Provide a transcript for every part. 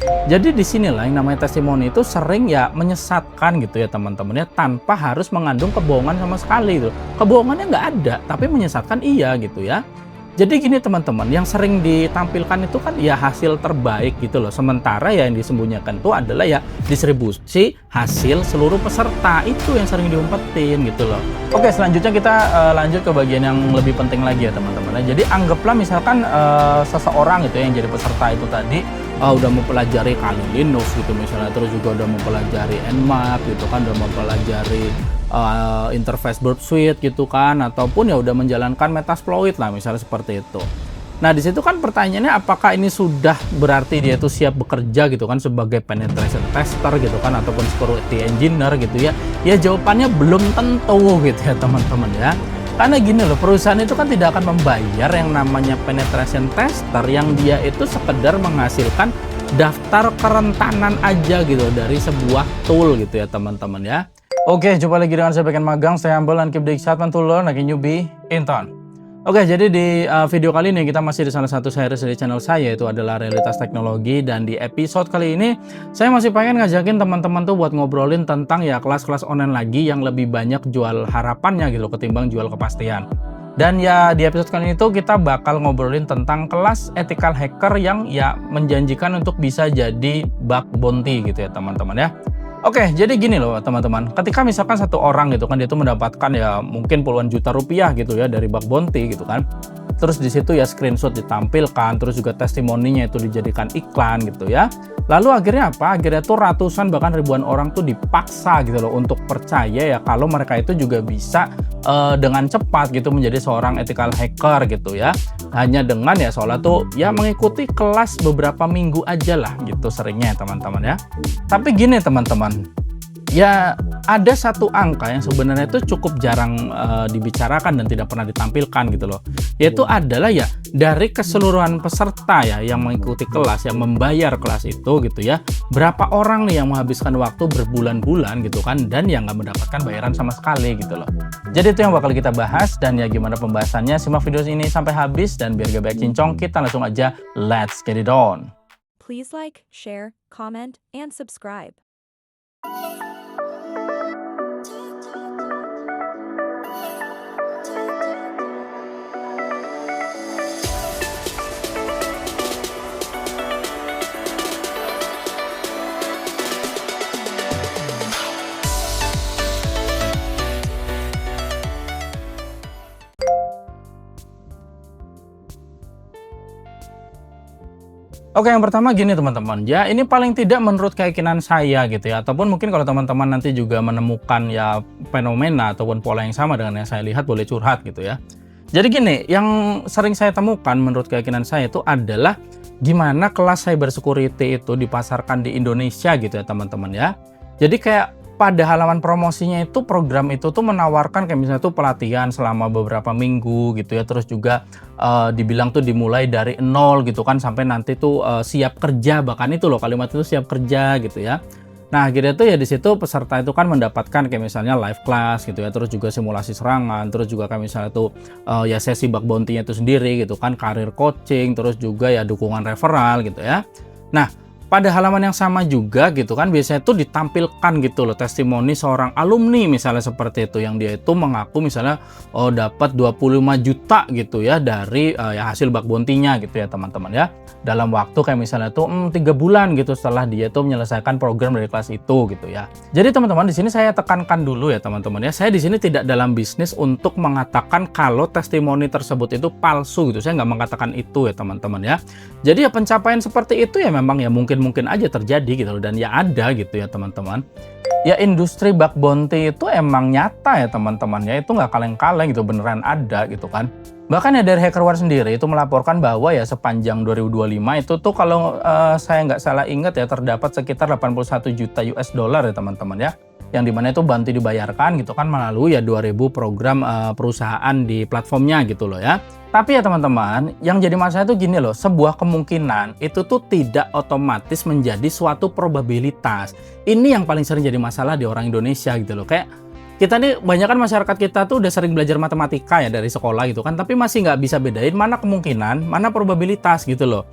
Jadi di sinilah yang namanya testimoni itu sering ya menyesatkan gitu ya teman-teman ya, tanpa harus mengandung kebohongan sama sekali itu. Kebohongannya nggak ada, tapi menyesatkan iya gitu ya. Jadi gini teman-teman, yang sering ditampilkan itu kan ya hasil terbaik gitu loh. Sementara ya yang disembunyikan itu adalah ya distribusi hasil seluruh peserta. Itu yang sering diumpetin gitu loh. Oke, selanjutnya kita lanjut ke bagian yang lebih penting lagi ya teman-teman ya. Jadi anggaplah misalkan seseorang gitu ya yang jadi peserta itu tadi udah mempelajari Kali Linux gitu misalnya, terus juga udah mempelajari Nmap gitu kan, udah mempelajari interface Burp Suite gitu kan, ataupun ya udah menjalankan Metasploit lah misalnya seperti itu. Nah di situ kan pertanyaannya apakah ini sudah berarti dia itu siap bekerja gitu kan sebagai penetration tester gitu kan, ataupun security engineer gitu ya. Ya jawabannya belum tentu gitu ya teman-teman ya. Karena gini loh, perusahaan itu kan tidak akan membayar yang namanya penetration tester yang dia itu sekedar menghasilkan daftar kerentanan aja gitu dari sebuah tool gitu ya teman-teman ya. Oke, jumpa lagi dengan saya Bagian Magang, saya Humble and keep the excitement to learn, like a newbie in town. Oke, jadi di video kali ini kita masih di salah satu series dari channel saya, itu adalah Realitas Teknologi. Dan di episode kali ini saya masih pengen ngajakin teman-teman tuh buat ngobrolin tentang ya kelas-kelas online lagi yang lebih banyak jual harapannya gitu ketimbang jual kepastian. Dan ya di episode kali ini tuh kita bakal ngobrolin tentang kelas ethical hacker yang ya menjanjikan untuk bisa jadi bug bounty gitu ya teman-teman ya. Oke, jadi gini loh teman-teman, ketika misalkan satu orang gitu kan dia itu mendapatkan ya mungkin puluhan juta rupiah gitu ya dari bug bounty gitu kan. Terus di situ ya screenshot ditampilkan, terus juga testimoninya itu dijadikan iklan gitu ya. Lalu akhirnya apa? Akhirnya tuh ratusan bahkan ribuan orang tuh dipaksa gitu loh untuk percaya ya kalau mereka itu juga bisa dengan cepat gitu menjadi seorang ethical hacker gitu ya. Hanya dengan ya seolah tuh ya mengikuti kelas beberapa minggu aja lah gitu seringnya teman-teman ya. Tapi gini teman-teman, ya ada satu angka yang sebenarnya itu cukup jarang dibicarakan dan tidak pernah ditampilkan gitu loh. Yaitu adalah ya dari keseluruhan peserta ya yang mengikuti kelas, yang membayar kelas itu gitu ya, berapa orang nih yang menghabiskan waktu berbulan-bulan gitu kan dan yang nggak mendapatkan bayaran sama sekali gitu loh. Jadi itu yang bakal kita bahas, dan ya gimana pembahasannya, simak video ini sampai habis, dan biar gak banyak cincong kita langsung aja let's get it on. Please like, share, comment, and subscribe. Oke, yang pertama gini teman-teman, ya ini paling tidak menurut keyakinan saya gitu ya, ataupun mungkin kalau teman-teman nanti juga menemukan ya fenomena ataupun pola yang sama dengan yang saya lihat, boleh curhat gitu ya. Jadi gini, yang sering saya temukan menurut keyakinan saya itu adalah gimana kelas cyber security itu dipasarkan di Indonesia gitu ya teman-teman ya. Jadi kayak pada halaman promosinya itu program itu tuh menawarkan kayak misalnya tuh pelatihan selama beberapa minggu gitu ya, terus juga dibilang tuh dimulai dari nol gitu kan sampai nanti tuh siap kerja, bahkan itu loh kalimat itu siap kerja gitu ya. Nah akhirnya tuh ya di situ peserta itu kan mendapatkan kayak misalnya live class gitu ya, terus juga simulasi serangan, terus juga kayak misalnya tuh ya sesi bug bounty-nya itu sendiri gitu kan, karir coaching, terus juga ya dukungan referral gitu ya. Nah pada halaman yang sama juga gitu kan biasanya tuh ditampilkan gitu loh testimoni seorang alumni misalnya seperti itu, yang dia itu mengaku misalnya dapat 25 juta gitu ya dari ya hasil bug bounty-nya gitu ya teman-teman ya, dalam waktu kayak misalnya tuh 3 bulan gitu setelah dia tuh menyelesaikan program dari kelas itu gitu ya. Jadi teman-teman di sini saya tekankan dulu ya teman-teman ya, saya di sini tidak dalam bisnis untuk mengatakan kalau testimoni tersebut itu palsu gitu, saya nggak mengatakan itu ya teman-teman ya. Jadi ya pencapaian seperti itu ya memang ya mungkin aja terjadi gitu loh, dan ya ada gitu ya teman-teman. Ya industri bug bounty itu emang nyata ya teman-teman ya, itu nggak kaleng-kaleng gitu, beneran ada gitu kan. Bahkan ya dari HackerWar sendiri itu melaporkan bahwa ya sepanjang 2025 itu tuh kalau saya nggak salah ingat ya terdapat sekitar 81 juta US dollar ya teman-teman ya, yang dimana itu bantu dibayarkan gitu kan melalui ya 2000 program perusahaan di platformnya gitu loh ya. Tapi ya teman-teman, yang jadi masalah itu gini loh, sebuah kemungkinan itu tuh tidak otomatis menjadi suatu probabilitas. Ini yang paling sering jadi masalah di orang Indonesia gitu loh. Kayak kita nih, banyak kan masyarakat kita tuh udah sering belajar matematika ya dari sekolah gitu kan, tapi masih nggak bisa bedain mana kemungkinan, mana probabilitas gitu loh.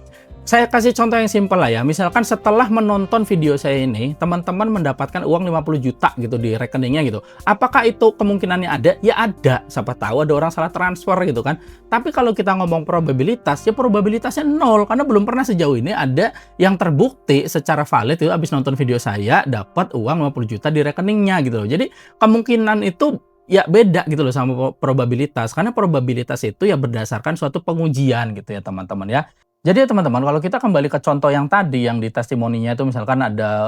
Saya kasih contoh yang simpel lah ya. Misalkan setelah menonton video saya ini, teman-teman mendapatkan uang 50 juta gitu di rekeningnya gitu. Apakah itu kemungkinannya ada? Ya ada. Siapa tahu ada orang salah transfer gitu kan. Tapi kalau kita ngomong probabilitas, ya probabilitasnya nol. Karena belum pernah sejauh ini ada yang terbukti secara valid itu habis nonton video saya dapat uang 50 juta di rekeningnya gitu loh. Jadi kemungkinan itu ya beda gitu loh sama probabilitas. Karena probabilitas itu ya berdasarkan suatu pengujian gitu ya teman-teman ya. Jadi ya teman-teman, kalau kita kembali ke contoh yang tadi yang di testimoninya itu misalkan ada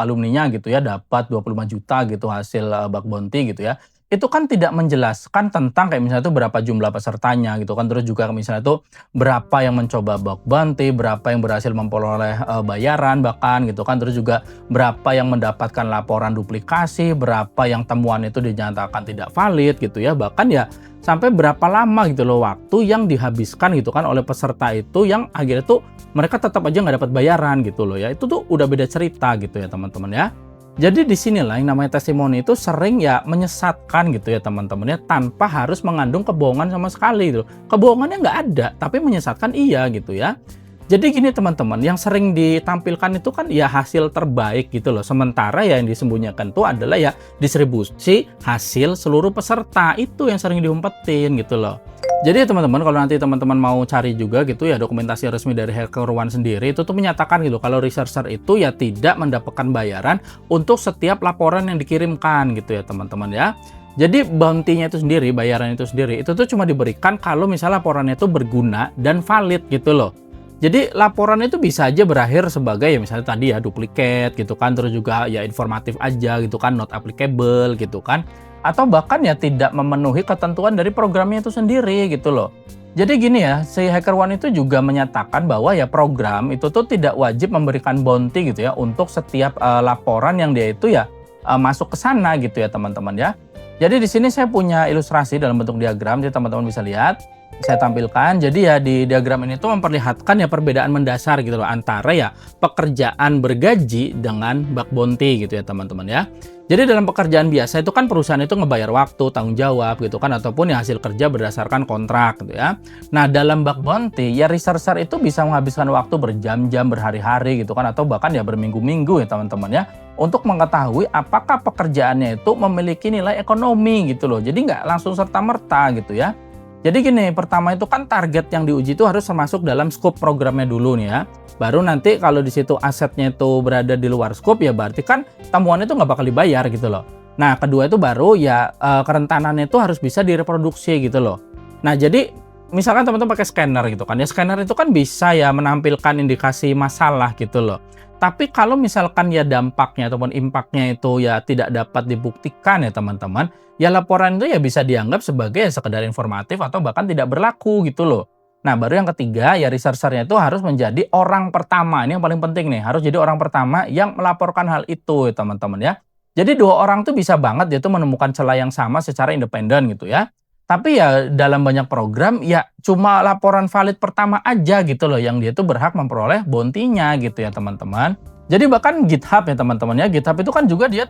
alumninya gitu ya dapat 25 juta gitu hasil bug bounty gitu ya. Itu kan tidak menjelaskan tentang kayak misalnya itu berapa jumlah pesertanya gitu kan. Terus juga misalnya itu berapa yang mencoba bug bounty, berapa yang berhasil memperoleh bayaran bahkan gitu kan. Terus juga berapa yang mendapatkan laporan duplikasi, berapa yang temuan itu dinyatakan tidak valid gitu ya. Bahkan ya sampai berapa lama gitu loh waktu yang dihabiskan gitu kan oleh peserta itu yang akhirnya tuh mereka tetap aja nggak dapat bayaran gitu loh ya. Itu tuh udah beda cerita gitu ya teman-teman ya. Jadi di sinilah yang namanya testimoni itu sering ya menyesatkan gitu ya teman-teman ya tanpa harus mengandung kebohongan sama sekali gitu. Kebohongannya nggak ada tapi menyesatkan iya gitu ya. Jadi gini teman-teman, yang sering ditampilkan itu kan ya hasil terbaik gitu loh. Sementara ya yang disembunyikan itu adalah ya distribusi hasil seluruh peserta. Itu yang sering diumpetin gitu loh. Jadi teman-teman, kalau nanti teman-teman mau cari juga gitu ya dokumentasi resmi dari HackerOne sendiri itu tuh menyatakan gitu kalau researcher itu ya tidak mendapatkan bayaran untuk setiap laporan yang dikirimkan gitu ya teman-teman ya. Jadi bounty-nya itu sendiri, bayaran itu sendiri itu tuh cuma diberikan kalau misalnya laporannya itu berguna dan valid gitu loh. Jadi laporan itu bisa aja berakhir sebagai ya misalnya tadi ya duplikat gitu kan, terus juga ya informatif aja gitu kan, not applicable gitu kan. Atau bahkan ya tidak memenuhi ketentuan dari programnya itu sendiri gitu loh. Jadi gini ya, si HackerOne itu juga menyatakan bahwa ya program itu tuh tidak wajib memberikan bounty gitu ya untuk setiap laporan yang dia itu ya masuk ke sana gitu ya teman-teman ya. Jadi di sini saya punya ilustrasi dalam bentuk diagram, jadi teman-teman bisa lihat. Saya tampilkan. Jadi ya di diagram ini tuh memperlihatkan ya perbedaan mendasar gitu loh antara ya pekerjaan bergaji dengan bug bounty gitu ya teman-teman ya. Jadi dalam pekerjaan biasa itu kan perusahaan itu ngebayar waktu, tanggung jawab gitu kan, ataupun ya hasil kerja berdasarkan kontrak gitu ya. Nah dalam bug bounty ya researcher itu bisa menghabiskan waktu berjam-jam, berhari-hari gitu kan, atau bahkan ya berminggu-minggu ya teman-teman ya, untuk mengetahui apakah pekerjaannya itu memiliki nilai ekonomi gitu loh. Jadi nggak langsung serta-merta gitu ya. Jadi gini, pertama itu kan target yang diuji itu harus termasuk dalam scope programnya dulu nih ya. Baru nanti kalau di situ asetnya itu berada di luar scope ya berarti kan temuannya itu nggak bakal dibayar gitu loh. Nah kedua itu baru ya kerentanannya itu harus bisa direproduksi gitu loh. Nah jadi misalkan teman-teman pakai scanner gitu kan ya, scanner itu kan bisa ya menampilkan indikasi masalah gitu loh. Tapi kalau misalkan ya dampaknya ataupun impactnya itu ya tidak dapat dibuktikan ya teman-teman, ya laporan itu ya bisa dianggap sebagai ya sekedar informatif atau bahkan tidak berlaku gitu loh. Nah baru yang ketiga ya researchernya itu harus menjadi orang pertama, ini yang paling penting nih, harus jadi orang pertama yang melaporkan hal itu ya teman-teman ya. Jadi dua orang tuh bisa banget dia tuh menemukan celah yang sama secara independen gitu ya. Tapi ya dalam banyak program ya cuma laporan valid pertama aja gitu loh yang dia tuh berhak memperoleh bounty-nya gitu ya teman-teman. Jadi bahkan GitHub ya teman-teman ya, GitHub itu kan juga dia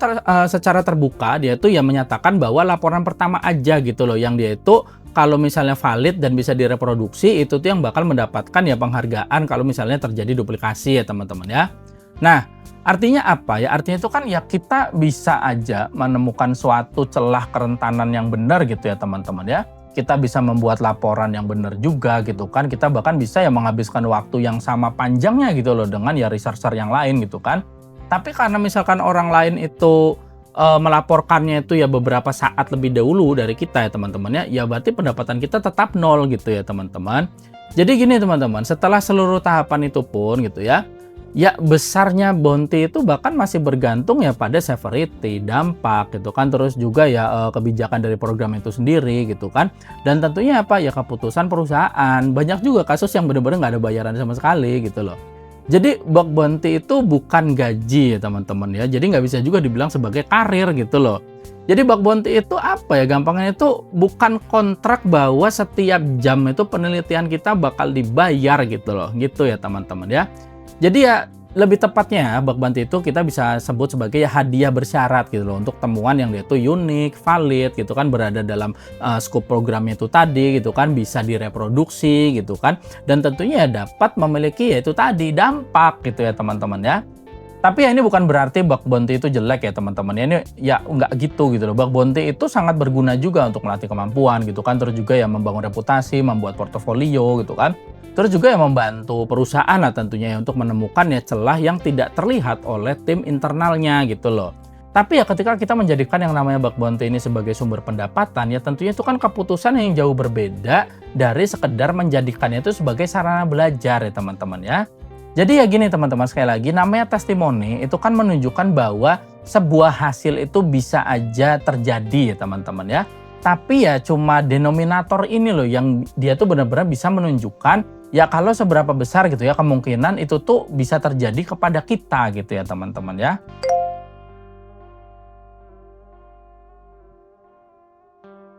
secara terbuka dia tuh ya menyatakan bahwa laporan pertama aja gitu loh yang dia itu kalau misalnya valid dan bisa direproduksi itu tuh yang bakal mendapatkan ya penghargaan kalau misalnya terjadi duplikasi ya teman-teman ya. Nah artinya apa ya? Artinya itu kan ya kita bisa aja menemukan suatu celah kerentanan yang benar gitu ya teman-teman ya. Kita bisa membuat laporan yang benar juga gitu kan. Kita bahkan bisa ya menghabiskan waktu yang sama panjangnya gitu loh dengan ya researcher yang lain gitu kan. Tapi karena misalkan orang lain itu melaporkannya itu ya beberapa saat lebih dahulu dari kita ya teman-teman ya berarti pendapatan kita tetap nol gitu ya teman-teman. Jadi gini teman-teman, setelah seluruh tahapan itu pun gitu ya besarnya bounty itu bahkan masih bergantung ya pada severity, dampak gitu kan, terus juga ya kebijakan dari program itu sendiri gitu kan, dan tentunya apa ya keputusan perusahaan. Banyak juga kasus yang benar-benar nggak ada bayaran sama sekali gitu loh. Jadi bug bounty itu bukan gaji ya teman-teman ya, jadi nggak bisa juga dibilang sebagai karir gitu loh. Jadi bug bounty itu apa ya, gampangnya itu bukan kontrak bahwa setiap jam itu penelitian kita bakal dibayar gitu loh, gitu ya teman-teman ya. Jadi ya lebih tepatnya bug bounty itu kita bisa sebut sebagai hadiah bersyarat gitu loh, untuk temuan yang dia tuh unik, valid gitu kan, berada dalam scope programnya itu tadi gitu kan, bisa direproduksi gitu kan, dan tentunya ya dapat memiliki yaitu tadi dampak gitu ya teman-teman ya. Tapi ya ini bukan berarti bug bounty itu jelek ya teman-teman ya, ini ya nggak gitu gitu loh. Bug bounty itu sangat berguna juga untuk melatih kemampuan gitu kan, terus juga ya membangun reputasi, membuat portofolio gitu kan. Terus juga yang membantu perusahaan lah tentunya ya untuk menemukan ya celah yang tidak terlihat oleh tim internalnya gitu loh. Tapi ya ketika kita menjadikan yang namanya bug bounty ini sebagai sumber pendapatan ya tentunya itu kan keputusan yang jauh berbeda dari sekedar menjadikannya itu sebagai sarana belajar ya teman-teman ya. Jadi ya gini teman-teman, sekali lagi namanya testimoni itu kan menunjukkan bahwa sebuah hasil itu bisa aja terjadi ya teman-teman ya. Tapi ya cuma denominator ini loh yang dia tuh benar-benar bisa menunjukkan ya kalau seberapa besar gitu ya kemungkinan itu tuh bisa terjadi kepada kita gitu ya teman-teman ya.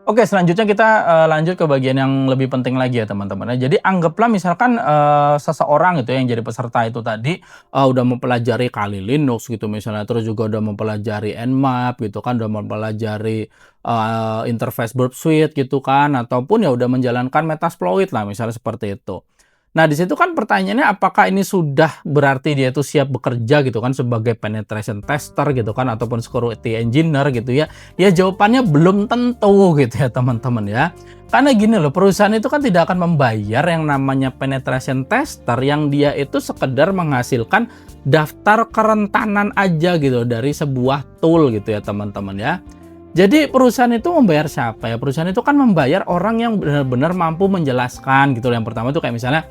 Oke, selanjutnya kita lanjut ke bagian yang lebih penting lagi ya teman-teman ya. Jadi anggaplah misalkan seseorang gitu ya yang jadi peserta itu tadi udah mempelajari Kali Linux gitu misalnya, terus juga udah mempelajari Nmap gitu kan, udah mempelajari interface Burp Suite gitu kan, ataupun ya udah menjalankan Metasploit lah misalnya seperti itu. Nah, di situ kan pertanyaannya apakah ini sudah berarti dia itu siap bekerja gitu kan sebagai penetration tester gitu kan, ataupun security engineer gitu ya. Ya jawabannya belum tentu gitu ya teman-teman ya. Karena gini loh, perusahaan itu kan tidak akan membayar yang namanya penetration tester yang dia itu sekedar menghasilkan daftar kerentanan aja gitu dari sebuah tool gitu ya teman-teman ya. Jadi perusahaan itu membayar siapa ya? Perusahaan itu kan membayar orang yang benar-benar mampu menjelaskan gitu. Yang pertama itu kayak misalnya,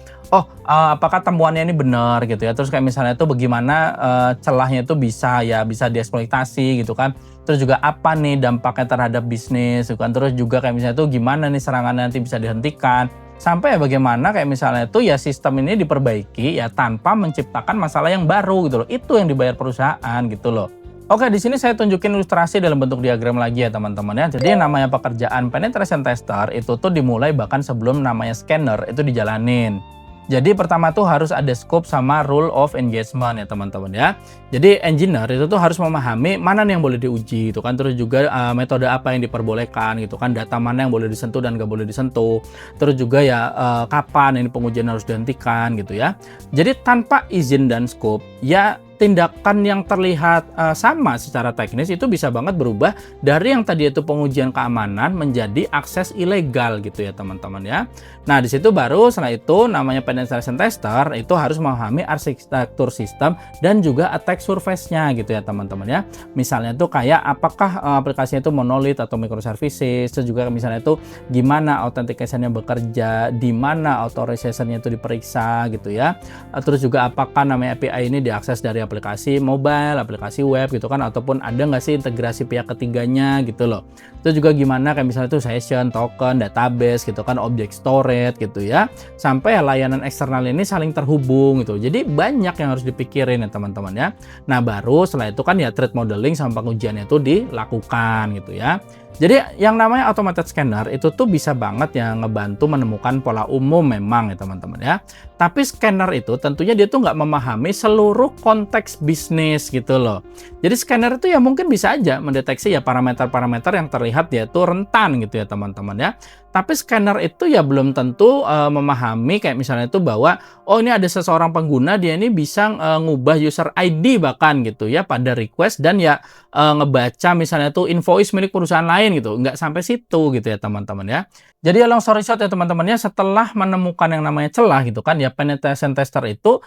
apakah temuannya ini benar gitu ya. Terus kayak misalnya itu bagaimana celahnya itu bisa dieksploitasi gitu kan. Terus juga apa nih dampaknya terhadap bisnis gitu kan. Terus juga kayak misalnya itu gimana nih serangan nanti bisa dihentikan. Sampai ya bagaimana kayak misalnya itu ya sistem ini diperbaiki ya tanpa menciptakan masalah yang baru gitu loh. Itu yang dibayar perusahaan gitu loh. Oke, di sini saya tunjukin ilustrasi dalam bentuk diagram lagi ya teman-teman ya. Jadi yang namanya pekerjaan penetration tester itu tuh dimulai bahkan sebelum namanya scanner itu dijalanin. Jadi pertama tuh harus ada scope sama rule of engagement ya teman-teman ya. Jadi engineer itu tuh harus memahami mana nih yang boleh diuji gitu kan. Terus juga metode apa yang diperbolehkan gitu kan. Data mana yang boleh disentuh dan gak boleh disentuh. Terus juga ya kapan ini pengujian harus dihentikan gitu ya. Jadi tanpa izin dan scope ya tindakan yang terlihat sama secara teknis itu bisa banget berubah dari yang tadi itu pengujian keamanan menjadi akses ilegal gitu ya teman-teman ya. Nah di situ baru setelah itu namanya penetration tester itu harus memahami arsitektur sistem dan juga attack surface-nya gitu ya teman-teman ya. Misalnya itu kayak apakah aplikasinya itu monolith atau microservices, terus juga misalnya itu gimana authentication-nya bekerja, di mana authorization-nya itu diperiksa gitu ya. Terus juga apakah namanya API ini diakses dari aplikasi mobile, aplikasi web gitu kan, ataupun ada nggak sih integrasi pihak ketiganya gitu loh. Itu juga gimana kayak misalnya itu session, token, database gitu kan, object storage gitu ya, sampai layanan eksternal ini saling terhubung gitu. Jadi banyak yang harus dipikirin ya teman-teman ya. Nah baru setelah itu kan ya threat modeling sama pengujiannya itu dilakukan gitu ya. Jadi yang namanya automated scanner itu tuh bisa banget ya ngebantu menemukan pola umum memang ya teman-teman ya. Tapi scanner itu tentunya dia tuh nggak memahami seluruh konteks bisnis gitu loh. Jadi scanner itu ya mungkin bisa aja mendeteksi ya parameter-parameter yang terlihat dia tuh rentan gitu ya teman-teman ya. Tapi scanner itu ya belum tentu memahami kayak misalnya itu bahwa oh ini ada seseorang pengguna dia ini bisa ngubah user ID bahkan gitu ya pada request dan ya ngebaca misalnya tuh invoice milik perusahaan lain gitu. Nggak sampai situ gitu ya teman-teman ya. Jadi ya long story short ya teman-teman ya, setelah menemukan yang namanya celah gitu kan ya, penetration tester itu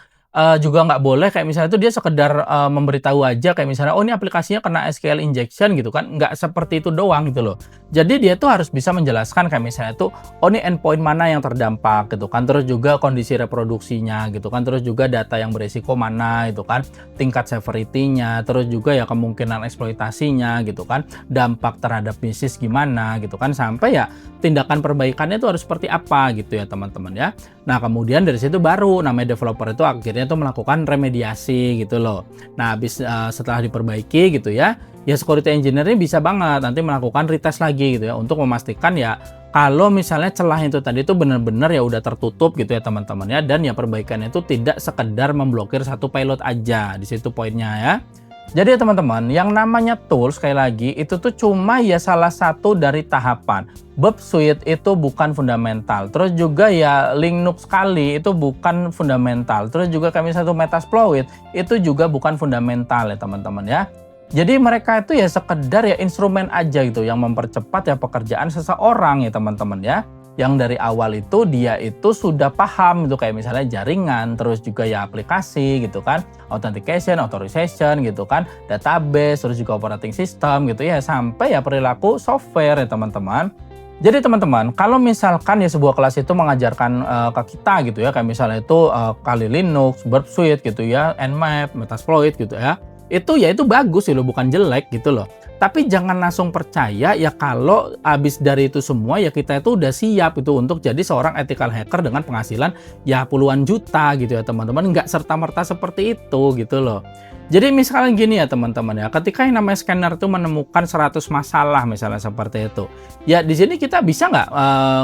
juga nggak boleh kayak misalnya itu dia sekedar memberitahu aja kayak misalnya oh ini aplikasinya kena SQL injection gitu kan, nggak seperti itu doang gitu loh. Jadi dia tuh harus bisa menjelaskan kayak misalnya tuh oh ini endpoint mana yang terdampak gitu kan, terus juga kondisi reproduksinya gitu kan, terus juga data yang beresiko mana itu kan, tingkat severity-nya, terus juga ya kemungkinan eksploitasinya gitu kan, dampak terhadap bisnis gimana gitu kan, sampai ya tindakan perbaikannya itu harus seperti apa gitu ya teman-teman ya. Nah kemudian dari situ baru namanya developer itu akhirnya tuh melakukan remediasi gitu loh. Nah habis setelah diperbaiki gitu ya, ya security engineer ini bisa banget nanti melakukan retest lagi gitu ya untuk memastikan ya kalau misalnya celah itu tadi itu benar-benar ya udah tertutup gitu ya teman-teman ya, dan ya perbaikannya itu tidak sekedar memblokir satu payload aja. Di situ poinnya ya. Jadi ya teman-teman, yang namanya tools sekali lagi itu tuh cuma ya salah satu dari tahapan. Burp Suite itu bukan fundamental. Terus juga ya Linux Kali itu bukan fundamental. Terus juga kami satu Metasploit itu juga bukan fundamental ya teman-teman ya. Jadi mereka itu ya sekedar ya instrumen aja gitu yang mempercepat ya pekerjaan seseorang ya teman-teman ya. Yang dari awal itu dia itu sudah paham gitu, kayak misalnya jaringan, terus juga ya aplikasi gitu kan, authentication, authorization gitu kan, database, terus juga operating system gitu ya, sampai ya perilaku software ya teman-teman. Jadi teman-teman, kalau misalkan ya sebuah kelas itu mengajarkan ke kita gitu ya, kayak misalnya itu Kali Linux, Burp Suite gitu ya, Nmap, Metasploit gitu ya, itu bagus sih loh, bukan jelek gitu loh. Tapi jangan langsung percaya ya kalau habis dari itu semua ya kita itu udah siap itu untuk jadi seorang ethical hacker dengan penghasilan ya puluhan juta gitu ya teman-teman. Nggak serta-merta seperti itu gitu loh. Jadi misalnya gini ya teman-teman ya, ketika yang namanya scanner itu menemukan 100 masalah misalnya seperti itu. Ya di sini kita bisa nggak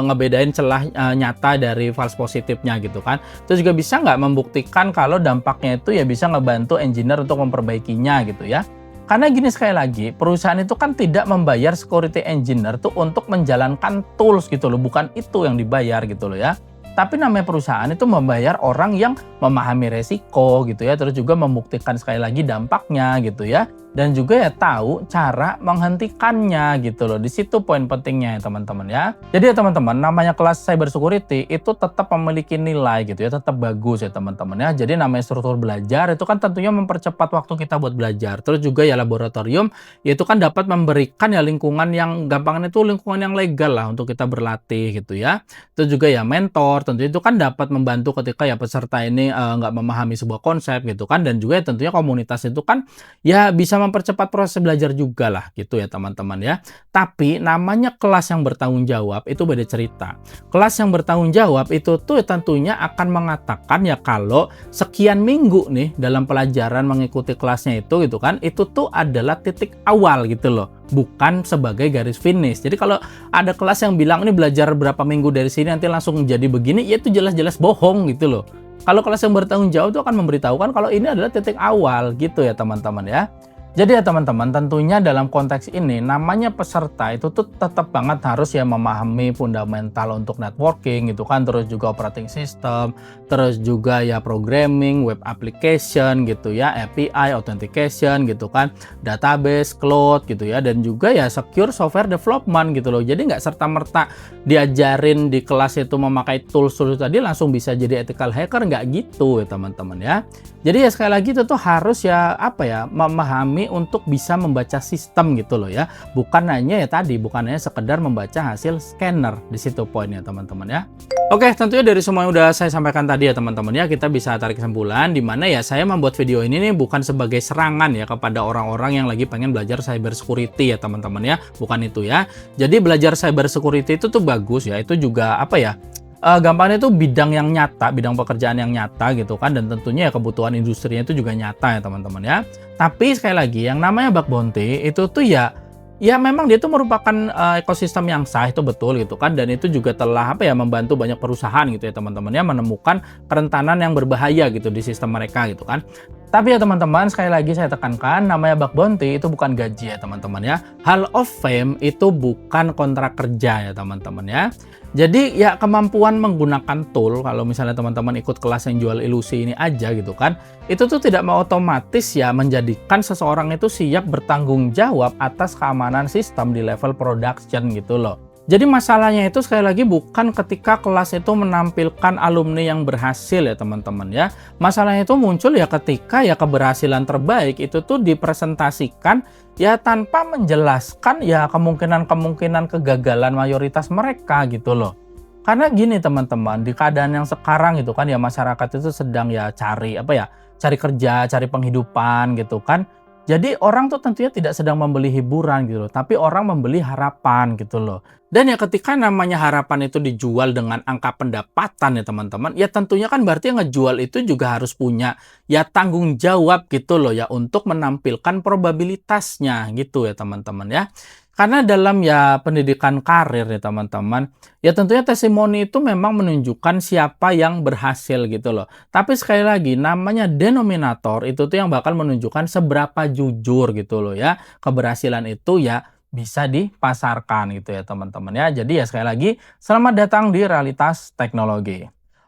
ngebedain celah nyata dari false positifnya gitu kan. Terus juga bisa nggak membuktikan kalau dampaknya itu ya bisa ngebantu engineer untuk memperbaikinya gitu ya. Karena gini sekali lagi, perusahaan itu kan tidak membayar security engineer tuh untuk menjalankan tools gitu loh, bukan itu yang dibayar gitu loh ya. Tapi namanya perusahaan itu membayar orang yang memahami resiko gitu ya, terus juga membuktikan sekali lagi dampaknya gitu ya. Dan juga ya tahu cara menghentikannya gitu loh. Di situ poin pentingnya ya teman-teman ya. Jadi ya teman-teman, namanya kelas cyber security itu tetap memiliki nilai gitu ya, tetap bagus ya teman-teman ya. Jadi namanya struktur belajar itu kan tentunya mempercepat waktu kita buat belajar. Terus juga ya laboratorium, itu kan dapat memberikan ya lingkungan yang gampangnya itu lingkungan yang legal lah untuk kita berlatih gitu ya. Terus juga ya mentor, tentunya itu kan dapat membantu ketika ya peserta ini nggak memahami sebuah konsep gitu kan. Dan juga ya tentunya komunitas itu kan ya bisa mempercepat proses belajar juga lah gitu ya teman-teman ya. Tapi namanya kelas yang bertanggung jawab itu beda cerita. Kelas yang bertanggung jawab itu tuh tentunya akan mengatakan ya kalau sekian minggu nih dalam pelajaran mengikuti kelasnya itu gitu kan, itu tuh adalah titik awal gitu loh, bukan sebagai garis finish. Jadi kalau ada kelas yang bilang ini belajar berapa minggu dari sini nanti langsung jadi begini, ya itu jelas-jelas bohong gitu loh. Kalau kelas yang bertanggung jawab itu akan memberitahukan kalau ini adalah titik awal gitu ya teman-teman ya. Jadi ya teman-teman, tentunya dalam konteks ini namanya peserta itu tuh tetap banget harus ya memahami fundamental untuk networking gitu kan, terus juga operating system, terus juga ya programming, web application gitu ya, API, authentication gitu kan, database, cloud gitu ya, dan juga ya secure software development gitu loh. Jadi nggak serta-merta diajarin di kelas itu memakai tools tadi langsung bisa jadi ethical hacker, nggak gitu ya teman-teman ya. Jadi ya sekali lagi itu tuh harus ya apa ya memahami untuk bisa membaca sistem gitu loh ya, bukan hanya ya tadi, bukan hanya sekedar membaca hasil scanner. Di situ poinnya teman-teman ya. Oke, tentunya dari semua yang udah saya sampaikan tadi ya teman-teman ya, kita bisa tarik kesimpulan di mana ya saya membuat video ini nih bukan sebagai serangan ya kepada orang-orang yang lagi pengen belajar cyber security ya teman-teman ya, bukan itu ya. Jadi belajar cyber security itu tuh bagus ya, itu juga apa ya, gampangnya itu bidang yang nyata, bidang pekerjaan yang nyata gitu kan, dan tentunya ya kebutuhan industrinya itu juga nyata ya teman-teman ya. Tapi sekali lagi yang namanya bug bounty itu tuh ya memang dia itu merupakan ekosistem yang sah, itu betul gitu kan, dan itu juga telah apa ya membantu banyak perusahaan gitu ya teman-teman ya menemukan kerentanan yang berbahaya gitu di sistem mereka gitu kan. Tapi ya teman-teman, sekali lagi saya tekankan, namanya bug bounty itu bukan gaji ya teman-teman ya. Hall of Fame itu bukan kontrak kerja ya teman-teman ya. Jadi ya kemampuan menggunakan tool, kalau misalnya teman-teman ikut kelas yang jual ilusi ini aja gitu kan, itu tuh tidak mau otomatis ya menjadikan seseorang itu siap bertanggung jawab atas keamanan sistem di level production gitu loh. Jadi masalahnya itu sekali lagi bukan ketika kelas itu menampilkan alumni yang berhasil ya teman-teman ya. Masalahnya itu muncul ya ketika ya keberhasilan terbaik itu tuh dipresentasikan ya tanpa menjelaskan ya kemungkinan-kemungkinan kegagalan mayoritas mereka gitu loh. Karena gini teman-teman, di keadaan yang sekarang gitu kan ya masyarakat itu sedang ya cari kerja, cari penghidupan gitu kan. Jadi orang tuh tentunya tidak sedang membeli hiburan gitu loh, tapi orang membeli harapan gitu loh. Dan ya ketika namanya harapan itu dijual dengan angka pendapatan ya teman-teman, ya tentunya kan berarti yang ngejual itu juga harus punya ya tanggung jawab gitu loh ya untuk menampilkan probabilitasnya gitu ya teman-teman ya. Karena dalam ya pendidikan karir ya teman-teman, ya tentunya testimoni itu memang menunjukkan siapa yang berhasil gitu loh. Tapi sekali lagi namanya denominator itu tuh yang bakal menunjukkan seberapa jujur gitu loh ya. Keberhasilan itu ya bisa dipasarkan gitu ya teman-teman ya. Jadi ya sekali lagi selamat datang di Realitas Teknologi.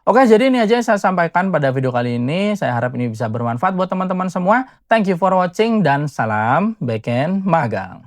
Oke, jadi ini aja yang saya sampaikan pada video kali ini. Saya harap ini bisa bermanfaat buat teman-teman semua. Thank you for watching dan salam backend magang.